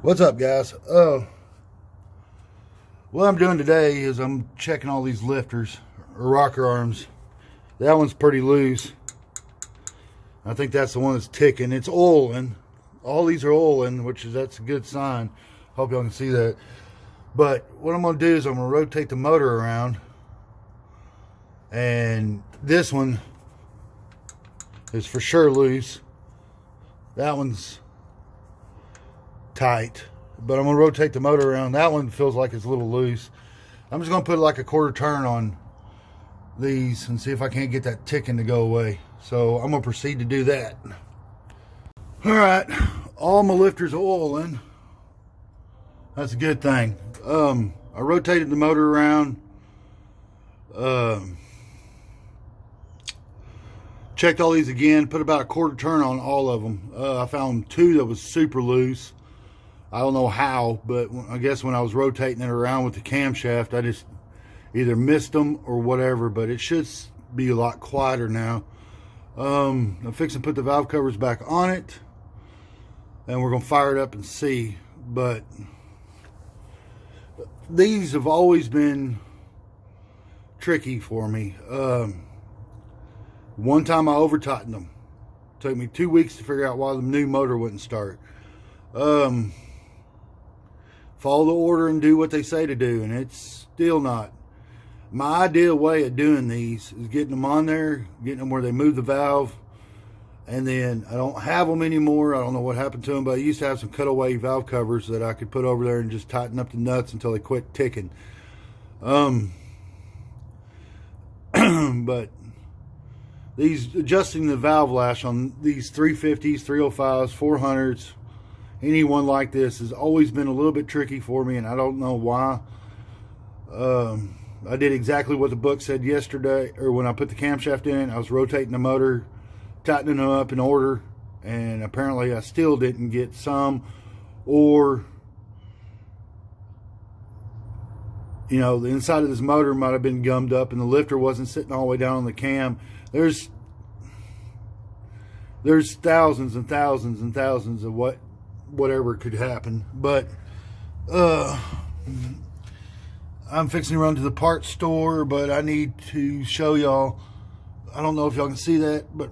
What's up, guys? What I'm doing today is I'm checking all these lifters or rocker arms. That one's pretty loose. I think that's the one that's ticking. It's oiling. All these are oiling, that's a good sign. Hope y'all can see that. But what I'm going to do is I'm going to rotate the motor around, and this one is for sure loose. That one's tight, but I'm going to rotate the motor around. That one feels like it's a little loose. I'm just going to put like a quarter turn on these and see if I can't get that ticking to go away. So I'm going to proceed to do that. All right, all my lifters are oiling. That's a good thing. I rotated the motor around, checked all these again, put about a quarter turn on all of them. I found two that was super loose. I don't know how, but I guess when I was rotating it around with the camshaft, I just either missed them or whatever, but it should be a lot quieter now. I'm fixing to put the valve covers back on it, and we're going to fire it up and see. But these have always been tricky for me. One time I over-tightened them. It took me 2 weeks to figure out why the new motor wouldn't start. Follow the order and do what they say to do, and it's still not. My ideal way of doing these is getting them on there, getting them where they move the valve, and then I don't have them anymore. I don't know what happened to them, but I used to have some cutaway valve covers that I could put over there and just tighten up the nuts until they quit ticking. But these, adjusting the valve lash on these 350s, 305s, 400s, anyone like this has always been a little bit tricky for me, and I don't know why. I did exactly what the book said yesterday, or when I put the camshaft in. I was rotating the motor, tightening them up in order, and apparently I still didn't get some, or you know, the inside of this motor might have been gummed up and the lifter wasn't sitting all the way down on the cam. There's thousands and thousands and thousands of whatever could happen, but I'm fixing to run to the parts store, but I need to show y'all. I don't know if y'all can see that, but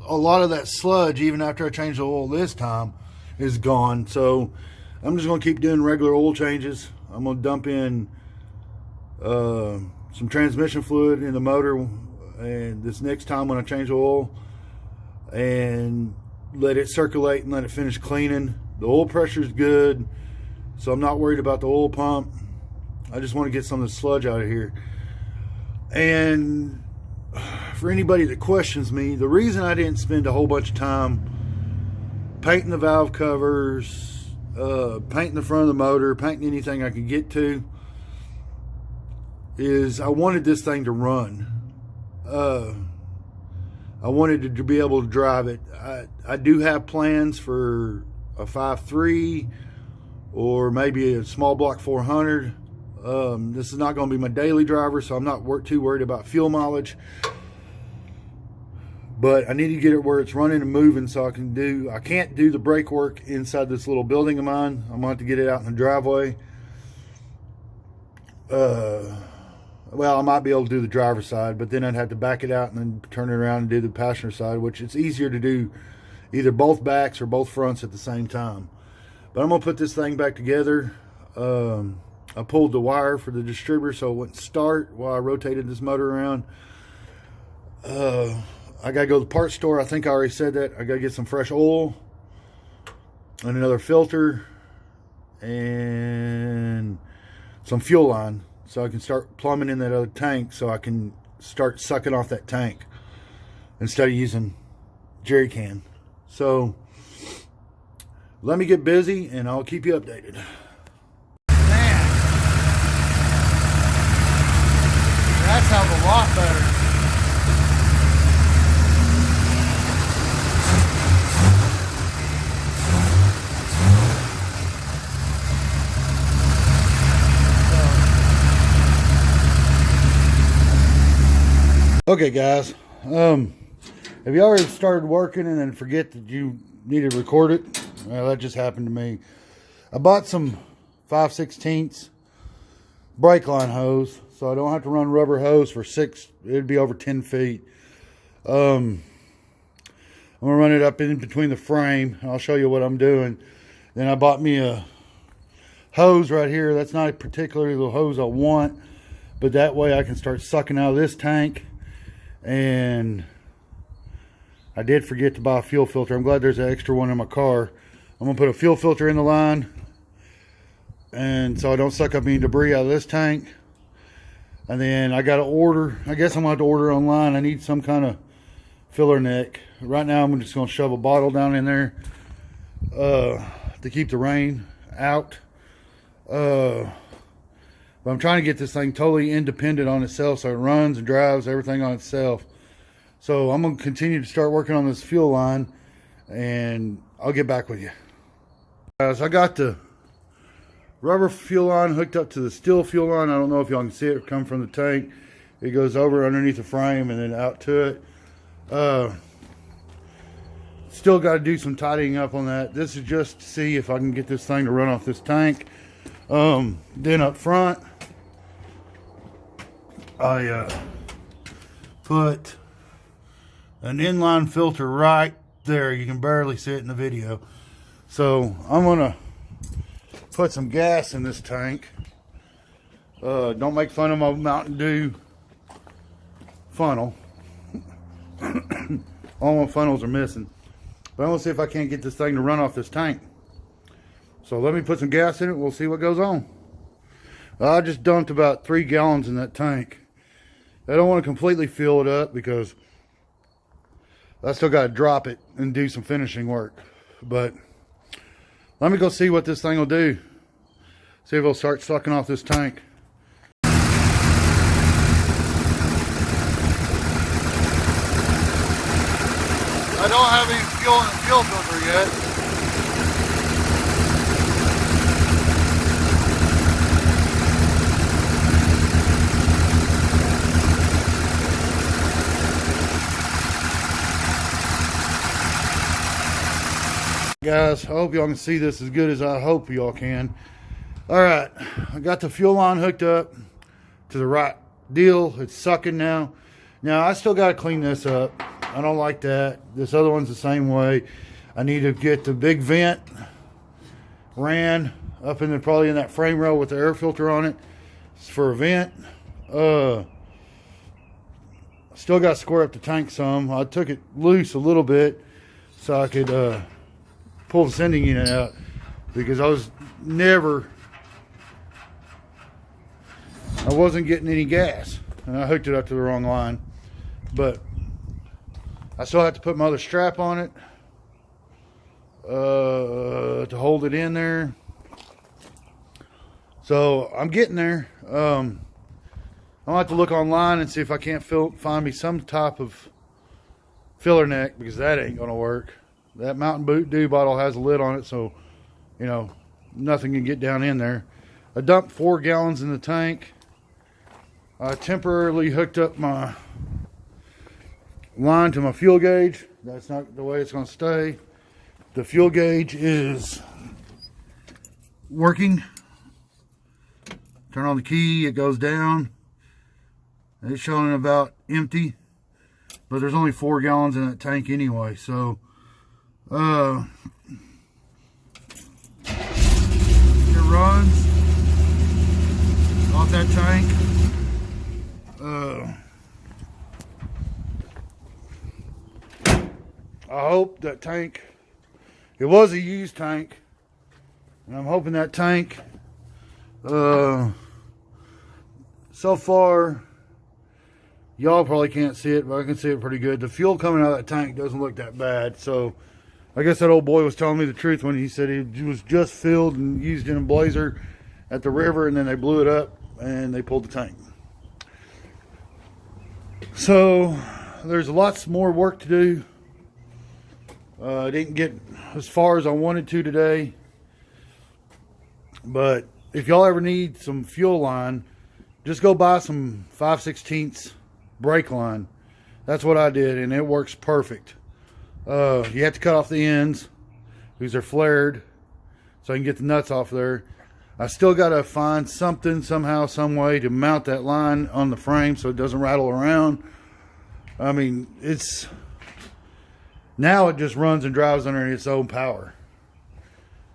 a lot of that sludge, even after I changed the oil this time, is gone. So I'm just going to keep doing regular oil changes. I'm going to dump in some transmission fluid in the motor, and this next time when I change the oil, and let it circulate and let it finish cleaning. The oil pressure is good, so I'm not worried about the oil pump. I just want to get some of the sludge out of here. And for anybody that questions me, the reason I didn't spend a whole bunch of time painting the valve covers, painting the front of the motor, painting anything I could get to, is I wanted this thing to run. I wanted to be able to drive it. I do have plans for a 5.3 or maybe a small block 400. This is not going to be my daily driver, so I'm not too worried about fuel mileage. But I need to get it where it's running and moving so I can't do the brake work inside this little building of mine. I'm going to have to get it out in the driveway. Well, I might be able to do the driver's side, but then I'd have to back it out and then turn it around and do the passenger side, which it's easier to do either both backs or both fronts at the same time. But I'm going to put this thing back together. I pulled the wire for the distributor so it wouldn't start while I rotated this motor around. I got to go to the parts store. I think I already said that. I got to get some fresh oil and another filter and some fuel line, so I can start plumbing in that other tank, so I can start sucking off that tank instead of using jerry can. So let me get busy and I'll keep you updated. Man, that sounds a lot better. Okay, guys, have you already started working and then forget that you need to record it? Well, that just happened to me. I bought some 5/16 brake line hose, so I don't have to run rubber hose for it'd be over 10 feet. I'm gonna run it up in between the frame. I'll show you what I'm doing. Then I bought me a hose right here. That's not particularly the hose I want, but that way I can start sucking out of this tank. And I did forget to buy a fuel filter. I'm glad there's an extra one in my car. I'm gonna put a fuel filter in the line, and so I don't suck up any debris out of this tank. And then I gotta order, I guess I'm gonna have to order online. I need some kind of filler neck. Right now I'm just gonna shove a bottle down in there to keep the rain out. But I'm trying to get this thing totally independent on itself, so it runs and drives everything on itself. So I'm gonna continue to start working on this fuel line, and I'll get back with you. Guys, I got the rubber fuel line hooked up to the steel fuel line. I don't know if y'all can see it come from the tank. It goes over underneath the frame and then out to it. Still got to do some tidying up on that. This is just to see if I can get this thing to run off this tank. Then up front, I put an inline filter right there. You can barely see it in the video. So I'm gonna put some gas in this tank. Don't make fun of my Mountain Dew funnel. All my funnels are missing. But I'm gonna see if I can't get this thing to run off this tank. So let me put some gas in it. We'll see what goes on. I just dumped about 3 gallons in that tank. I don't want to completely fill it up because I still got to drop it and do some finishing work. But let me go see what this thing will do. See if it'll start sucking off this tank. I don't have any fuel in the fuel filter yet. Guys, I hope y'all can see this as good as I hope y'all can. Alright, I got the fuel line hooked up to the right deal. It's sucking now. Now, I still got to clean this up. I don't like that. This other one's the same way. I need to get the big vent ran up in the, probably in that frame rail with the air filter on it. It's for a vent. Still got to square up the tank some. I took it loose a little bit so I could pull the sending unit out, because I wasn't getting any gas, and I hooked it up to the wrong line. But I still have to put my other strap on it to hold it in there. So I'm getting there. I'll have to look online and see if I can't find me some type of filler neck, because that ain't gonna work. That Mountain Dew bottle has a lid on it, so you know nothing can get down in there. I dumped 4 gallons in the tank. I temporarily hooked up my line to my fuel gauge. That's not the way it's going to stay. The fuel gauge is working. Turn on the key, it goes down. It's showing about empty, but there's only 4 gallons in that tank anyway, so it runs off that tank. I hope that tank, it was a used tank, and I'm hoping that tank, so far, y'all probably can't see it, but I can see it pretty good. The fuel coming out of that tank doesn't look that bad, so I guess that old boy was telling me the truth when he said he was just filled and used in a blazer at the river, and then they blew it up and they pulled the tank. So there's lots more work to do. I didn't get as far as I wanted to today, but if y'all ever need some fuel line, just go buy some 5/16 brake line. That's what I did, and it works perfect. You have to cut off the ends because they're flared, so I can get the nuts off there. I still got to find something, somehow, some way to mount that line on the frame so it doesn't rattle around. I mean, now it just runs and drives under its own power.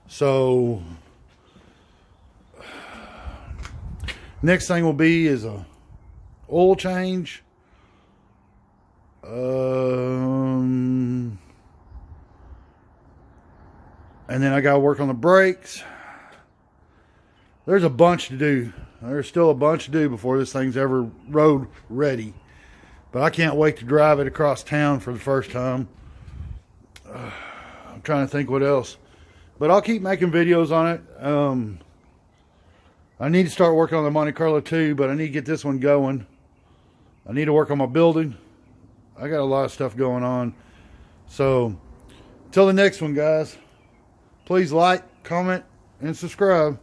So next thing will be is a oil change. And then I got to work on the brakes. There's a bunch to do. There's still a bunch to do before this thing's ever road ready. But I can't wait to drive it across town for the first time. I'm trying to think what else. But I'll keep making videos on it. I need to start working on the Monte Carlo too, but I need to get this one going. I need to work on my building. I got a lot of stuff going on. So, till the next one, guys. Please like, comment, and subscribe.